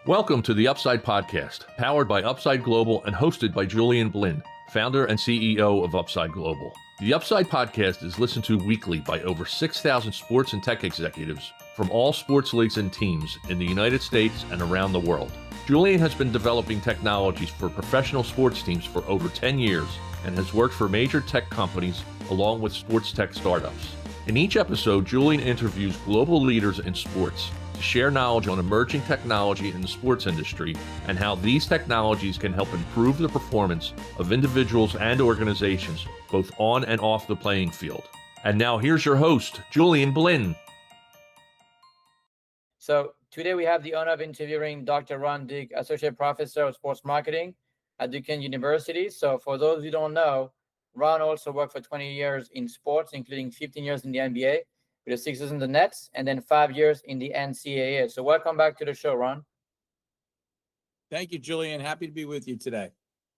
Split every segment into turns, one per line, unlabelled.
Welcome to the Upside Podcast, powered by Upside Global and hosted by Julian Blinn, founder and CEO of Upside Global. The Upside Podcast is listened to weekly by over 6,000 sports and tech executives from all sports leagues and teams in the United States and around the world. Julian has been developing technologies for professional sports teams for over 10 years and has worked for major tech companies along with sports tech startups. In each episode, Julian interviews global leaders in sports to share knowledge on emerging technology in the sports industry and how these technologies can help improve the performance of individuals and organizations, both on and off the playing field. And now here's your host, Julian Blinn.
So today we have the honor of interviewing Dr. Ron Dick, Associate Professor of Sports Marketing at Duquesne University. So for those who don't know, Ron also worked for 20 years in sports, including 15 years in the NBA with the Sixers and the Nets, and then 5 years in the NCAA. So welcome back to the show, Ron.
Thank you, Julian. Happy to be with you today.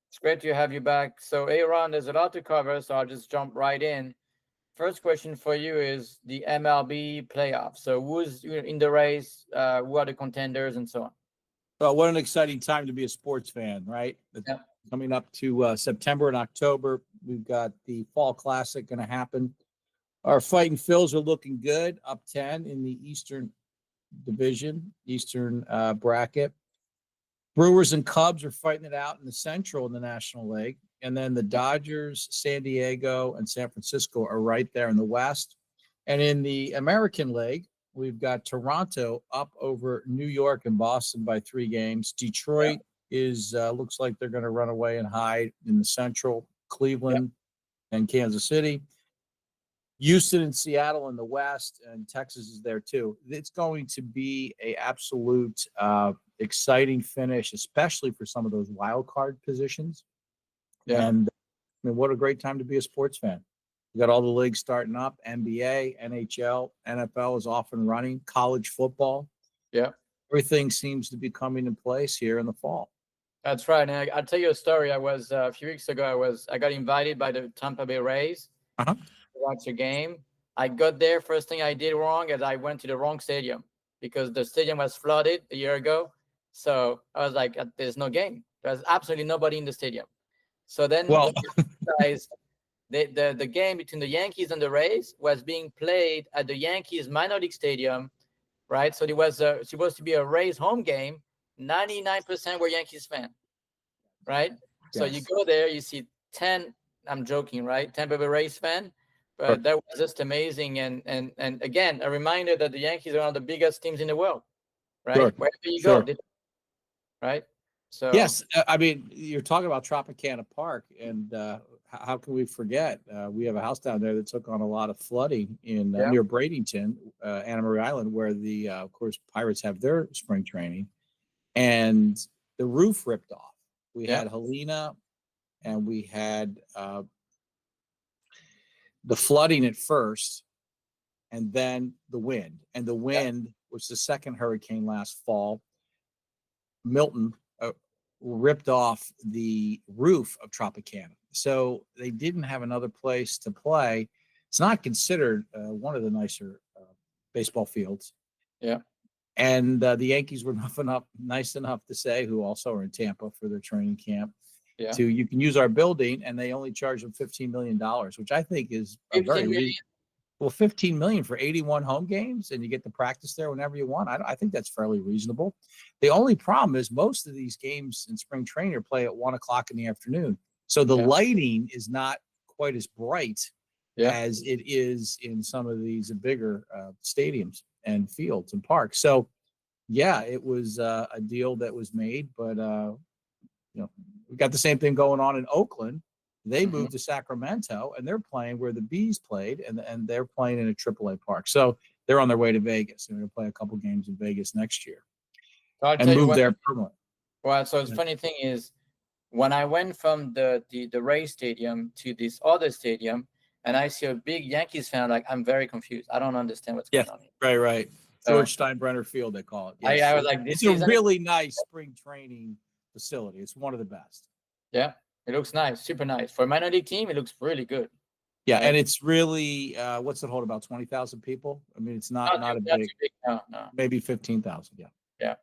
It's great to have you back. So, hey, Ron, there's a lot to cover, so I'll just jump right in. First question for you is the MLB playoffs. So who's in the race, who are the contenders, and so on?
Well, what an exciting time to be a sports fan, right?
Yeah.
Coming up to September and October, we've got the Fall Classic going to happen. Our Fighting Phils are looking good, up 10 in the Eastern Division, Eastern bracket. Brewers and Cubs are fighting it out in the Central in the National League. And then the Dodgers, San Diego, and San Francisco are right there in the West. And in the American League, we've got Toronto up over New York and Boston by 3 games. Detroit is looks like they're going to run away and hide in the Central, Cleveland and Kansas City. Houston and Seattle in the West, and Texas is there too. It's going to be an absolute exciting finish, especially for some of those wild card positions.
Yeah.
And I mean, what a great time to be a sports fan. You got all the leagues starting up, NBA, NHL, NFL is off and running, college football.
Yeah.
Everything seems to be coming in place here in the fall.
That's right. And I'll tell you a story. I was a few weeks ago, I got invited by the Tampa Bay Rays to watch a game. I got there. First thing I did wrong is I went to the wrong stadium because the stadium was flooded a year ago. So I was like, there's no game. There's absolutely nobody in the stadium. So then the game between the Yankees and the Rays was being played at the Yankees minor league stadium, right? So it was supposed to be a Rays home game. 99% were Yankees fan, right? Yes. So you go there, you see 10, I'm joking, right? Tampa Bay Rays fan, but that was just amazing. And again, a reminder that the Yankees are one of the biggest teams in the world, right?
Sure.
Wherever you go, right? So
yes, I mean, you're talking about Tropicana Park, and how can we forget? We have a house down there that took on a lot of flooding in near Bradenton, Anna Marie Island, where the of course Pirates have their spring training, and the roof ripped off. We had Helena, and we had the flooding at first, and then the wind. And the wind was the second hurricane last fall. Milton ripped off the roof of Tropicana. So they didn't have another place to play. It's not considered one of the nicer baseball fields.
Yeah.
And the Yankees were nice enough to say, who also are in Tampa for their training camp, you can use our building, and they only charge them $15 million, which I think is a very reasonable. Well, $15 million for 81 home games, and you get to practice there whenever you want. I think that's fairly reasonable. The only problem is most of these games in spring training are played at 1 o'clock in the afternoon. So the lighting is not quite as bright as it is in some of these bigger stadiums and fields and parks. So, it was a deal that was made, but we got the same thing going on in Oakland. They moved to Sacramento, and they're playing where the Bees played, and they're playing in a AAA park. So they're on their way to Vegas. They're going to play a couple games in Vegas next year and move there permanently.
Well, so the funny thing is, when I went from the Rays stadium to this other stadium, and I see a big Yankees fan, like, I'm very confused. I don't understand what's going on here.
Right. George Steinbrenner Field, they call it.
Yes. I was like,
it's a really nice spring training facility. It's one of the best.
Yeah. It looks nice, super nice. For a minor league team, it looks really good.
Yeah, and it's really, what's it hold, about 20,000 people? I mean, it's not a big,
no.
Maybe 15,000,
Yeah.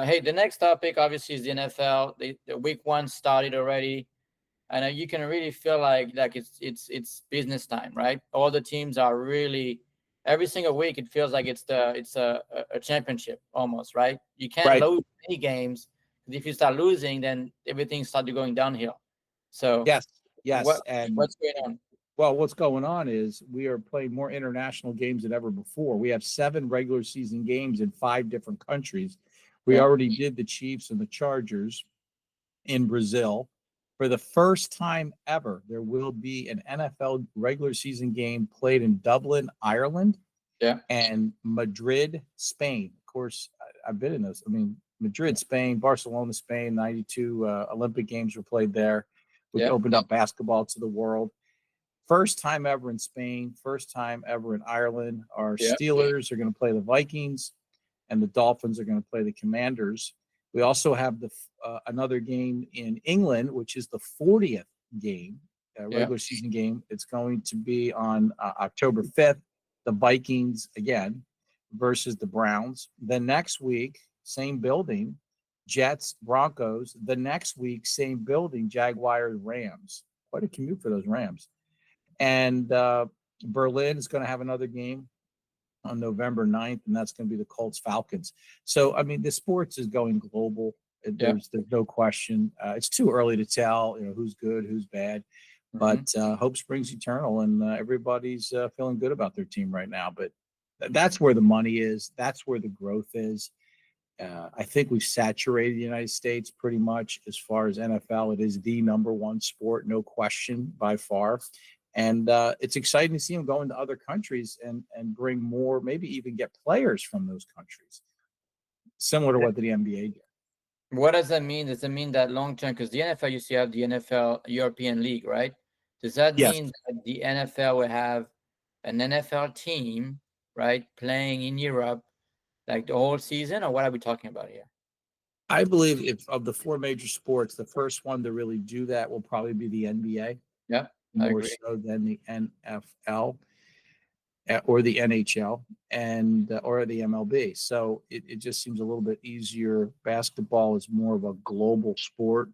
Hey, the next topic obviously is the NFL. The week 1 started already, and you can really feel like it's business time, right? All the teams are really every single week. It feels like it's a championship almost, right? You can't
Right.
lose any games, because if you start losing, then everything started going downhill. So
Yes. Yes.
what's going on?
Well, what's going on is we are playing more international games than ever before. We have 7 regular season games in 5 different countries. We already did the Chiefs and the Chargers in Brazil. For the first time ever, there will be an NFL regular season game played in Dublin, Ireland, and Madrid, Spain. Of course, I've been in those. I mean, Madrid, Spain, Barcelona, Spain, 92 Olympic Games were played there, which opened up basketball to the world. First time ever in Spain, first time ever in Ireland. Our Steelers are going to play the Vikings, and the Dolphins are going to play the Commanders. We also have another game in England, which is the 40th game, regular season game. It's going to be on October 5th. The Vikings again versus the Browns. The next week, same building, Jets, Broncos. The next week, same building, Jaguars, Rams. Quite a commute for those Rams. And Berlin is going to have another game on November 9th, and that's going to be the Colts Falcons. So, I mean, the sports is going global. There's no question. It's too early to tell, who's good, who's bad. But hope springs eternal, and everybody's feeling good about their team right now. But that's where the money is. That's where the growth is. I think we've saturated the United States pretty much as far as NFL. It is the number 1 sport, no question, by far. And it's exciting to see them go into other countries and bring more, maybe even get players from those countries, similar to what the NBA did.
What does that mean? Does it mean that long term, because the NFL used to have the NFL European League, right? Does that mean that the NFL will have an NFL team, right, playing in Europe like the whole season, or what are we talking about here?
I believe if of the 4 major sports, the first one to really do that will probably be the NBA.
Yeah.
More so than the NFL or the NHL or the MLB. So it just seems a little bit easier. Basketball is more of a global sport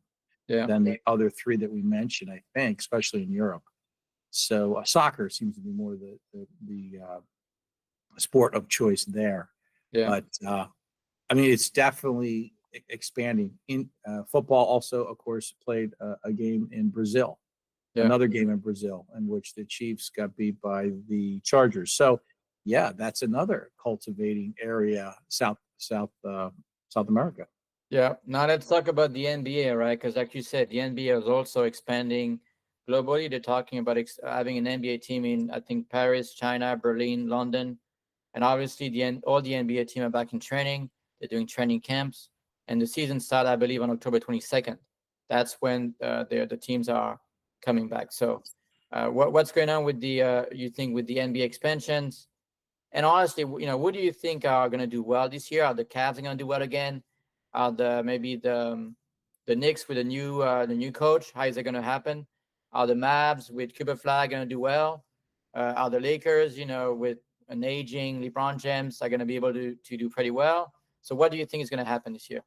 than the other 3 that we mentioned, I think, especially in Europe. So soccer seems to be more the sport of choice there. But I mean, it's definitely expanding. In football also, of course, played a game in Brazil. Another game in Brazil in which the Chiefs got beat by the Chargers. So, that's another cultivating area, South America.
Yeah. Now let's talk about the NBA, right? Because like you said, the NBA is also expanding globally. They're talking about having an NBA team in, I think, Paris, China, Berlin, London, and obviously all the NBA team are back in training. They're doing training camps, and the season started, I believe, on October 22nd. That's when the teams are coming back. So what's going on with you think with the NBA expansions? And honestly, what do you think are going to do well this year? Are the Cavs going to do well again? Are maybe the Knicks with the new coach? How is it going to happen? Are the Mavs with Cooper Flag going to do well? Are the Lakers, with an aging LeBron James, are going to be able to do pretty well? So what do you think is going to happen this year?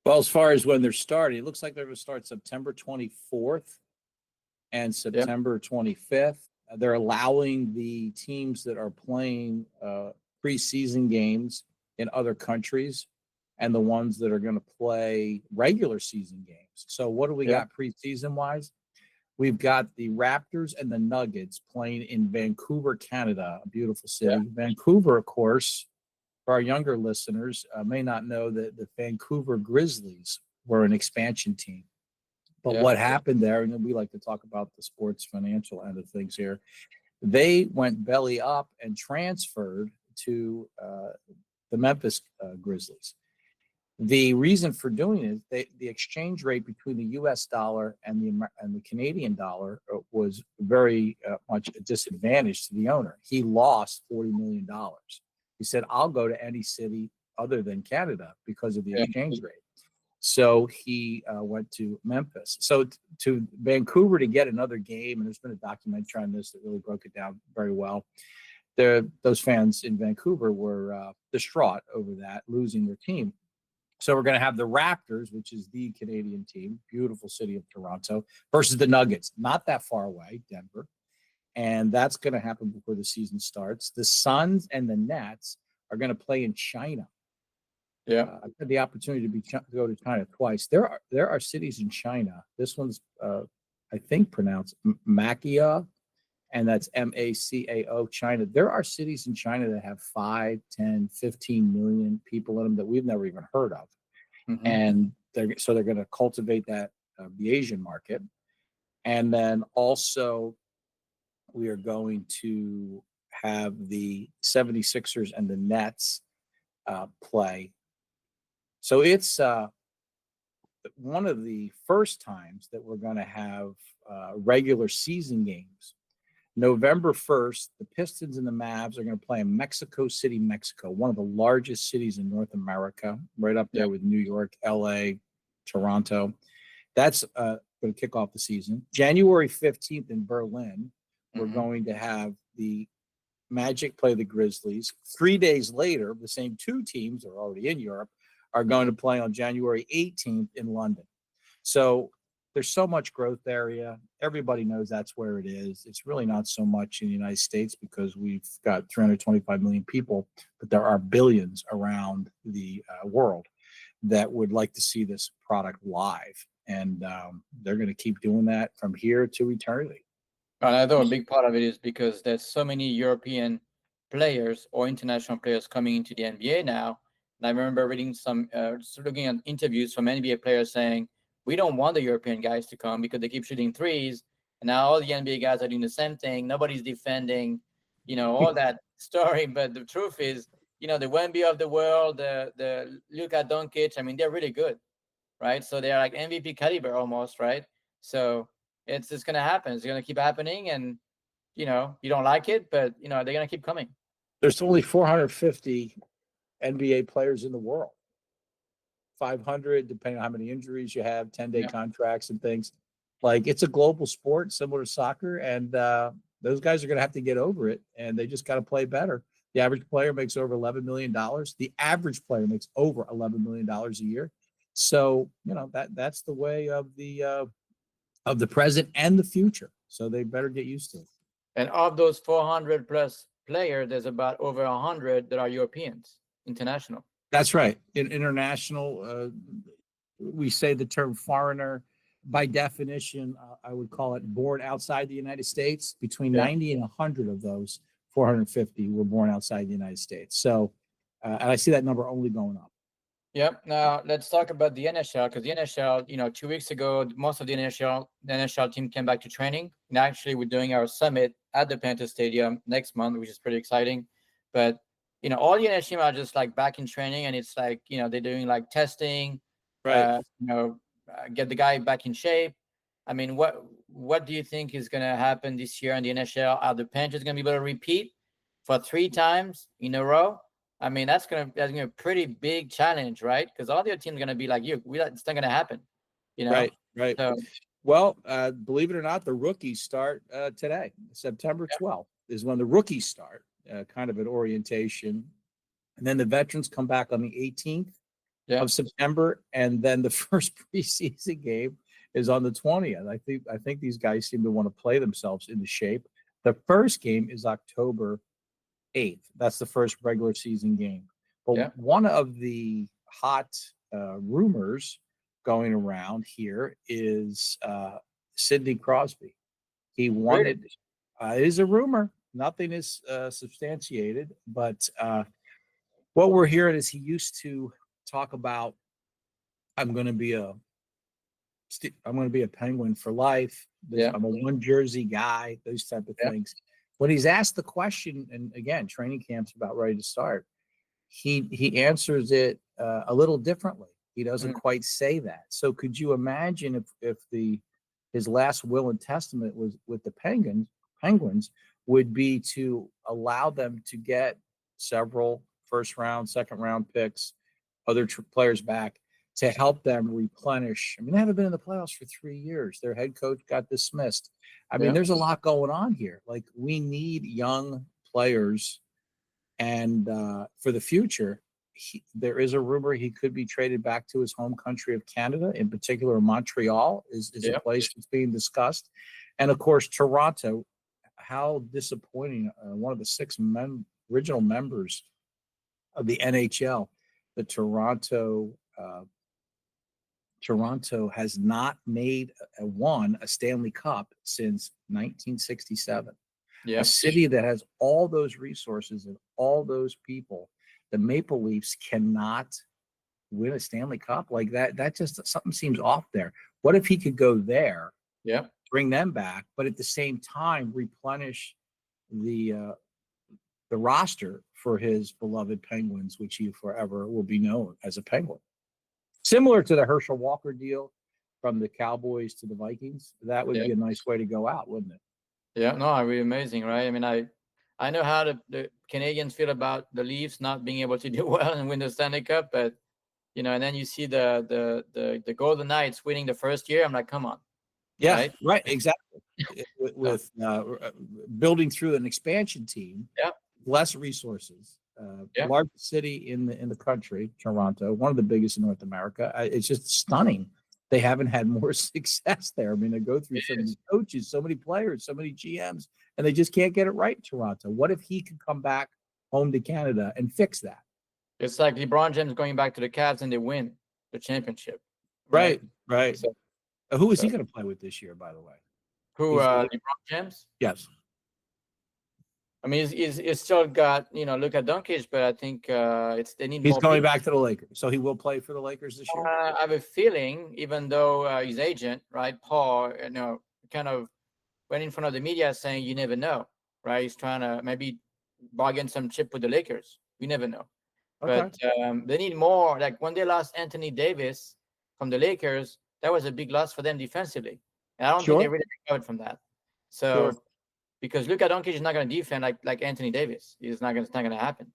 Well, as far as when they're starting, it looks like they're going to start September 24th. And September 25th. They're allowing the teams that are playing preseason games in other countries and the ones that are going to play regular season games. So what do we got preseason wise? We've got the Raptors and the Nuggets playing in Vancouver, Canada, a beautiful city. Vancouver, of course, for our younger listeners, may not know that the Vancouver Grizzlies were an expansion team. But what happened there, and we like to talk about the sports financial end of things here, they went belly up and transferred to the Memphis Grizzlies. The reason for doing it, the exchange rate between the U.S. dollar and the Canadian dollar was very much a disadvantage to the owner. He lost $40 million. He said, "I'll go to any city other than Canada because of the exchange rate." So he went to Memphis. So to Vancouver to get another game, and there's been a documentary on this that really broke it down very well. those fans in Vancouver were distraught over that, losing their team. So we're going to have the Raptors, which is the Canadian team, beautiful city of Toronto, versus the Nuggets, not that far away, Denver. And that's going to happen before the season starts. The Suns and the Nets are going to play in China.
Yeah,
I've had the opportunity to go to China twice. There are cities in China. This one's, I think, pronounced Macao, and that's Macao, China. There are cities in China that have 5, 10, 15 million people in them that we've never even heard of.
Mm-hmm.
And they're going to cultivate that, the Asian market. And then also we are going to have the 76ers and the Nets play. So it's one of the first times that we're going to have regular season games. November 1st, the Pistons and the Mavs are going to play in Mexico City, Mexico, one of the largest cities in North America, right up there with New York, LA, Toronto. That's going to kick off the season. January 15th in Berlin, we're going to have the Magic play the Grizzlies. 3 days later, the same two teams are already in Europe, are going to play on January 18th in London. So there's so much growth area. Everybody knows that's where it is. It's really not so much in the United States because we've got 325 million people, but there are billions around the world that would like to see this product live. And they're going to keep doing that from here to eternity.
And I thought a big part of it is because there's so many European players or international players coming into the NBA now. And I remember reading looking at interviews from NBA players saying, we don't want the European guys to come because they keep shooting threes. And now all the NBA guys are doing the same thing. Nobody's defending, all that story. But the truth is, the Wemby of the world, the Luka Doncic, I mean, they're really good, right? So they're like MVP caliber almost, right? So it's just going to happen. It's going to keep happening. And, you don't like it, but, they're going to keep coming.
There's only 450 NBA players in the world. 500, depending on how many injuries you have, 10-day contracts and things. Like, it's a global sport similar to soccer, and those guys are going to have to get over it, and they just got to play better. The average player makes over $11 million. The average player makes over $11 million a year. So, that's the way of the present and the future. So they better get used to it.
And of those 400 plus players, there's about over 100 that are Europeans, international.
That's right. In international, we say the term foreigner. By definition, I would call it born outside the United States. Between 90 and 100 of those 450 were born outside the United States. So, and I see that number only going up.
Yep. Now let's talk about the NHL, because the NHL, 2 weeks ago, most of the NHL team came back to training. And actually, we're doing our summit at the Panther Stadium next month, which is pretty exciting. But all the NHL team are just like back in training, and it's like they're doing like testing,
right?
Get the guy back in shape. I mean, what do you think is going to happen this year in the NHL? Are the Panthers going to be able to repeat for 3 times in a row? I mean, that's gonna be a pretty big challenge, right? Because all the other teams are gonna be like you. It's not gonna happen,
Right.
So,
well, believe it or not, the rookies start today. September 12th is when the rookies start, kind of an orientation, and then the veterans come back on the 18th of September, and then the first preseason game is on the 20th. I think these guys seem to want to play themselves into shape. The first game is October 8th. That's the first regular season game. But one of the hot rumors going around here is Sidney Crosby. He wanted, it is a rumor. Nothing is substantiated, but what we're hearing is he used to talk about, I'm going to be a Penguin for life. I'm a one jersey guy, those type of things. When he's asked the question, and again, training camp's about ready to start, he answers it a little differently. He doesn't quite say that. So could you imagine if his last will and testament was with the Penguins would be to allow them to get several first round, second round picks, other players back to help them replenish. I mean, they haven't been in the playoffs for 3 years. Their head coach got dismissed. I mean, there's a lot going on here. Like, we need young players. And for the future, there is a rumor he could be traded back to his home country of Canada. In particular, Montreal is a place that's being discussed. And of course, Toronto. How disappointing. One of the six original members of the NHL, the Toronto has not won a Stanley Cup since 1967. A city that has all those resources and all those people, the Maple Leafs cannot win a Stanley Cup like that. That just something seems off there. What if he could go there?
Yeah.
Bring them back, but at the same time replenish the roster for his beloved Penguins, which he forever will be known as a Penguin. Similar to the Herschel Walker deal from the Cowboys to the Vikings, that would be a nice way to go out, wouldn't it?
Yeah, no, really amazing, right? I mean, I know how the Canadians feel about the Leafs not being able to do well and win the Stanley Cup, but and then you see the Golden Knights winning the first year. I'm like, come on.
Yeah, right, exactly. With building through an expansion team, less resources, largest city in the country, Toronto, one of the biggest in North America. It's just stunning. They haven't had more success there. I mean, they go through so many coaches, so many players, so many GMs, and they just can't get it right in Toronto. What if he could come back home to Canada and fix that?
It's like LeBron James going back to the Cavs and they win the championship.
Right. So, who is he going to play with this year, by the way?
Who, LeBron James?
Yes.
I mean, he's still got, Luka Doncic, but I think they need
He's
more
going
people.
back to the Lakers. So he will play for the Lakers this year?
I have a feeling, even though his agent, right, Paul, kind of went in front of the media saying you never know, right? He's trying to maybe bargain some chip with the Lakers. We never know. Okay. But they need more. Like when they lost Anthony Davis from the Lakers, that was a big loss for them defensively. And I don't think they really recovered from that. So because Luka Doncic is not going to defend like Anthony Davis. It's not going to happen.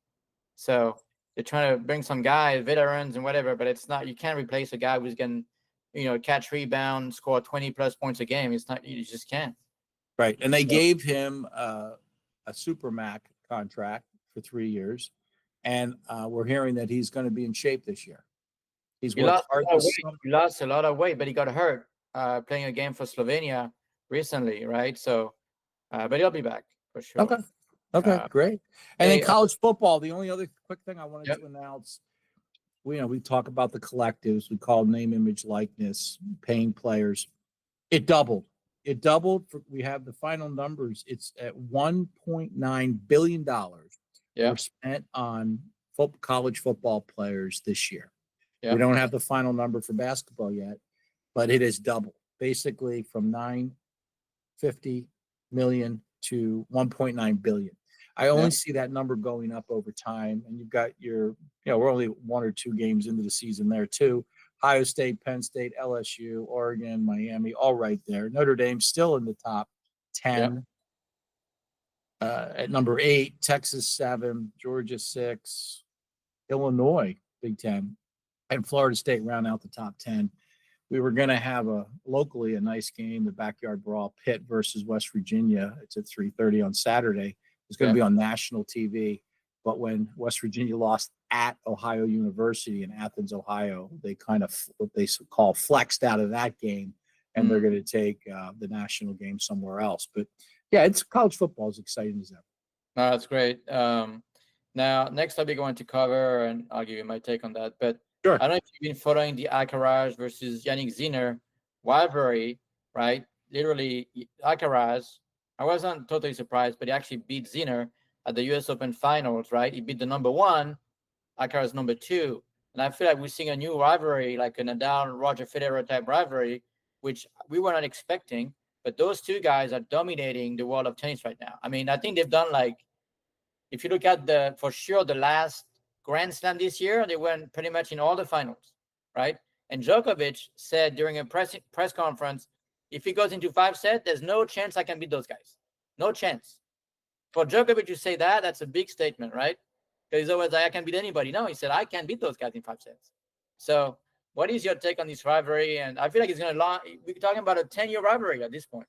So they're trying to bring some guys, veterans and whatever, but it's not. You can't replace a guy who's going to, catch, rebound, score 20+ points a game. It's not. You just can't.
Right, and they gave him a Supermax contract for 3 years, and we're hearing that he's going to be in shape this year. He lost
a lot of weight, but he got hurt playing a game for Slovenia recently, right? So, but he'll be back for sure.
Okay, great. And then college football, the only other quick thing I wanted to announce, we talk about the collectives, we call name, image, likeness, paying players. It doubled. We have the final numbers. It's at $1.9 billion were spent on college football players this year. We don't have the final number for basketball yet, but it has doubled, basically from $950 million to $1.9 billion. I only see that number going up over time. And you've got we're only 1 or 2 games into the season there too. Ohio State, Penn State, LSU, Oregon, Miami, all right there. Notre Dame still in the top 10. At number 8, Texas 7, Georgia 6, Illinois, Big 10, and Florida State round out the top 10. We were going to have locally a nice game, the Backyard Brawl, Pitt versus West Virginia. It's at 3:30 on Saturday. It's going to be on national TV. But when West Virginia lost at Ohio University in Athens, Ohio, they kind of what they call flexed out of that game, and they're going to take the national game somewhere else. But yeah, it's college football is exciting as ever.
No, that's great. Now, next I'll be going to cover, and I'll give you my take on that. But I don't know if you've been following the Alcaraz versus Yannick Sinner rivalry, right? Literally, Alcaraz, I wasn't totally surprised, but he actually beat Sinner at the U.S. Open Finals, right? He beat the number 1, Alcaraz number 2. And I feel like we're seeing a new rivalry, like a Nadal-Roger Federer type rivalry, which we were not expecting. But those two guys are dominating the world of tennis right now. I mean, I think they've done if you look at for sure the last Grand Slam this year, they went pretty much in all the finals, right? And Djokovic said during a press conference, if he goes into 5 sets, there's no chance I can beat those guys. No chance. For Djokovic to say that, that's a big statement, right? Because he's always like, I can beat anybody. No, he said, I can beat those guys in 5 sets. So what is your take on this rivalry? And I feel like it's going to we're talking about a 10-year rivalry at this point.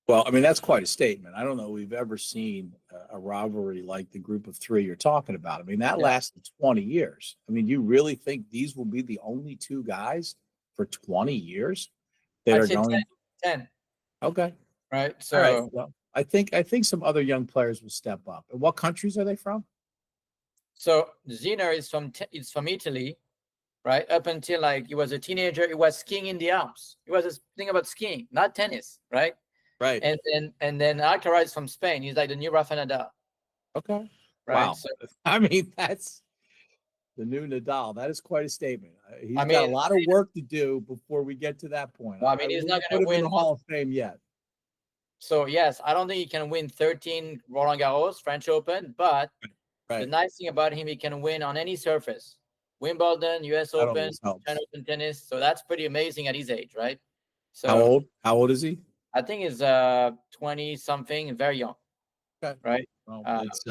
Well, I mean, that's quite a statement. I don't know we've ever seen a rivalry like the group of three you're talking about. I mean, that lasted 20 years. I mean, you really think these will be the only two guys for 20 years that
I'd
are
say
going?
10.
Okay.
Right. So
All right. Well, I think some other young players will step up. And what countries are they from?
So Ziner is from Italy, right? Up until like he was a teenager, he was skiing in the Alps. He was a thing about skiing, not tennis, right?
Right.
And then Alcaraz is from Spain. He's like the new Rafa Nadal.
Okay.
Right.
Wow.
So,
I mean, that's the new Nadal. That is quite a statement. He's got a
mean,
lot of work to do before we get to that point.
Well, I mean, he's not
put
going to
him in
win
the Hall of Fame yet.
So yes, I don't think he can win 13 Roland Garros, French Open, but the nice thing about him, he can win on any surface. Wimbledon, US Open, China Open tennis. So that's pretty amazing at his age, right? So
How old? How old is he?
I think he's 20 something, very young.
Okay.
Right.
Well, it's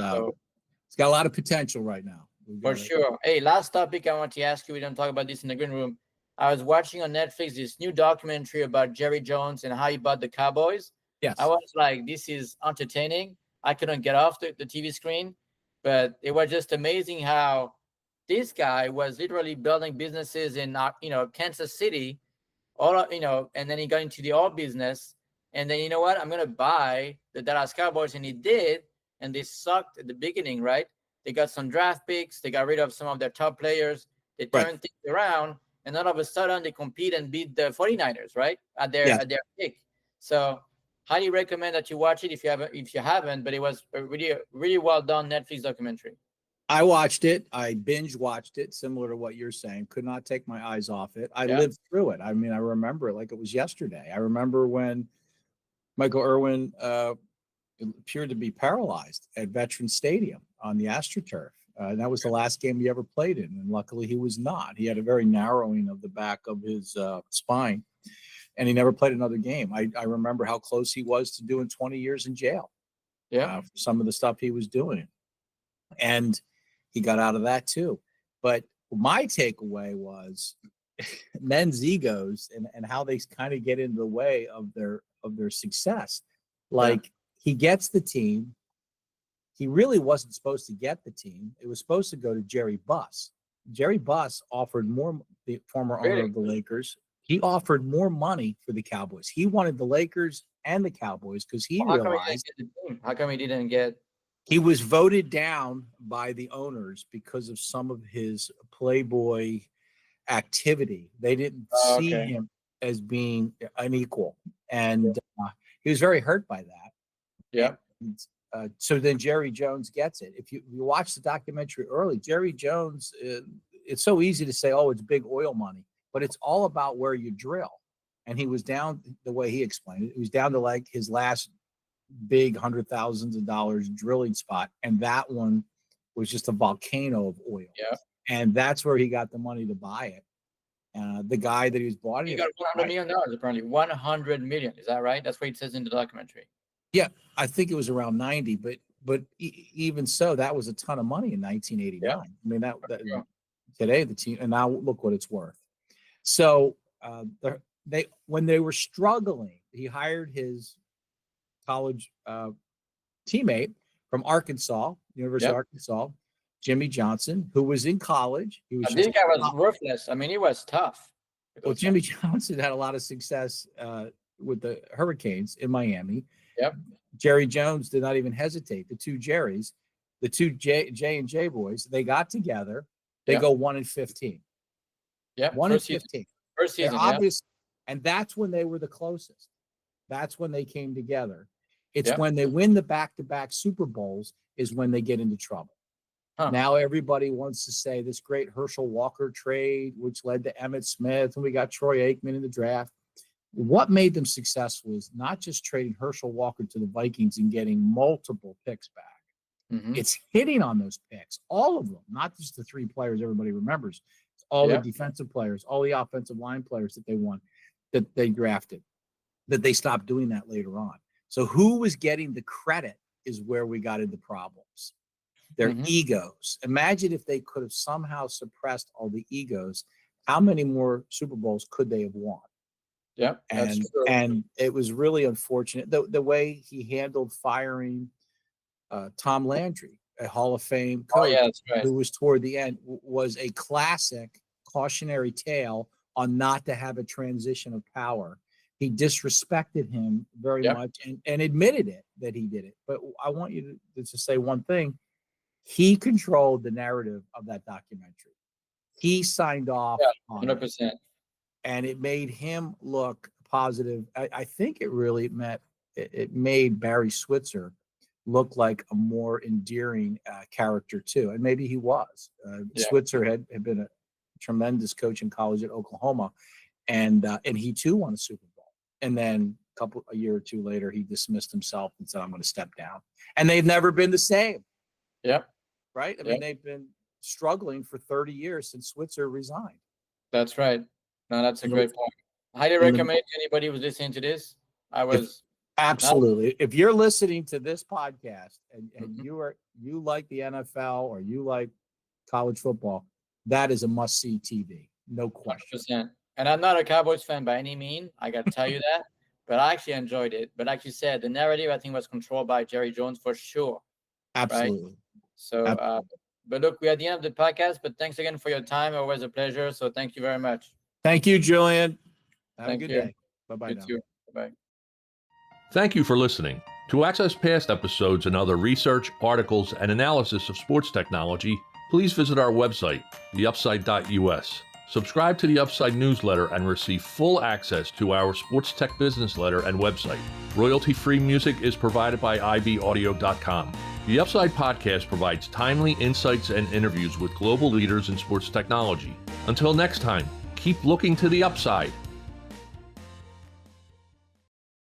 got a lot of potential right now.
For sure. Hey, last topic I want to ask you. We don't talk about this in the green room. I was watching on Netflix this new documentary about Jerry Jones and how he bought the Cowboys.
Yes.
I was like, this is entertaining. I couldn't get off the TV screen, but it was just amazing how this guy was literally building businesses in, Kansas City, and then he got into the oil business. And then, you know what? I'm going to buy the Dallas Cowboys. And he did. And they sucked at the beginning, right? They got some draft picks. They got rid of some of their top players. They turned things around. And all of a sudden, they compete and beat the 49ers, right? At their pick. So highly recommend that you watch it if you haven't. But it was a really well done Netflix documentary.
I watched it. I binge watched it, similar to what you're saying. Could not take my eyes off it. I lived through it. I mean, I remember it like it was yesterday. I remember when Michael Irwin appeared to be paralyzed at Veterans Stadium on the AstroTurf. That was the last game he ever played in, and luckily he was not. He had a very narrowing of the back of his spine, and he never played another game. I remember how close he was to doing 20 years in jail for some of the stuff he was doing. And he got out of that too. But my takeaway was men's egos and how they kind of get into the way of their success. Like he gets the team. He really wasn't supposed to get the team. It was supposed to go to Jerry Buss. Jerry Buss offered more, the former owner of the Lakers. He offered more money for the Cowboys. He wanted the Lakers and the Cowboys because he realized.
How come he didn't get?
He was voted down by the owners because of some of his Playboy activity. They didn't see him as being an equal. And he was very hurt by that.
Yeah.
And, so then Jerry Jones gets it. If you watch the documentary early, Jerry Jones, it's so easy to say, oh, it's big oil money, but it's all about where you drill. And he was down, the way he explained it, he was down to like his last big $100,000s drilling spot. And that one was just a volcano of oil.
Yeah.
And that's where he got the money to buy it. The guy that he was bought it.
He got $100 million, apparently. 100 million. Is that right? That's what it says in the documentary.
Yeah, I think it was around 90, but even so, that was a ton of money in 1989.
Yeah.
I mean, that today the team, and now look what it's worth. So when they were struggling, he hired his college teammate from Arkansas, University of Arkansas, Jimmy Johnson, who was in college.
This guy was ruthless. I mean, he was tough.
Well, Jimmy Johnson had a lot of success with the Hurricanes in Miami.
Yep.
Jerry Jones did not even hesitate. The two Jerrys, the two J and J boys, they got together. They go 1-15.
Yeah,
1-15.
First season,
obvious, and that's when they were the closest. That's when they came together. It's when they win the back-to-back Super Bowls is when they get into trouble. Huh. Now everybody wants to say this great Herschel Walker trade, which led to Emmitt Smith, and we got Troy Aikman in the draft. What made them successful is not just trading Herschel Walker to the Vikings and getting multiple picks back. Mm-hmm. It's hitting on those picks, all of them, not just the three players everybody remembers. It's all the defensive players, all the offensive line players that they won, that they drafted, that they stopped doing that later on. So who was getting the credit is where we got into problems. Their egos. Imagine if they could have somehow suppressed all the egos. How many more Super Bowls could they have won?
Yeah, that's true.
And it was really unfortunate the way he handled firing Tom Landry, a Hall of Fame coach,
that's right.
who was toward the end, was a classic cautionary tale on not to have a transition of power. He disrespected him very much and admitted it, that he did it. But I want you to say one thing. He controlled the narrative of that documentary. He signed off on
100%.
it, and it made him look positive. I think it really made Barry Switzer look like a more endearing character too. And maybe he was. Switzer had been a tremendous coach in college at Oklahoma, and he too won a Super Bowl. And then a year or two later, he dismissed himself and said, "I'm going to step down." And they've never been the same.
Yep.
Right. I mean, they've been struggling for 30 years since Switzer resigned.
That's right. No, that's a great point. Highly recommend to anybody who's listening to this.
Absolutely. If you're listening to this podcast and you like the NFL or you like college football, that is a must-see TV. No question.
100%. And I'm not a Cowboys fan by any means. I got to tell you that. But I actually enjoyed it. But like you said, the narrative, I think, was controlled by Jerry Jones for sure.
Absolutely.
Right? So, but look, we're at the end of the podcast. But thanks again for your time. Always a pleasure. So thank you very much.
Thank you, Julian. Have
Thank
a good
you.
day. Bye-bye.
You too. Bye.
Thank you for listening. To access past episodes and other research, articles, and analysis of sports technology, please visit our website, theupside.us. Subscribe to the Upside newsletter and receive full access to our sports tech business letter and website. Royalty-free music is provided by ibaudio.com. The Upside podcast provides timely insights and interviews with global leaders in sports technology. Until next time, keep looking to the upside.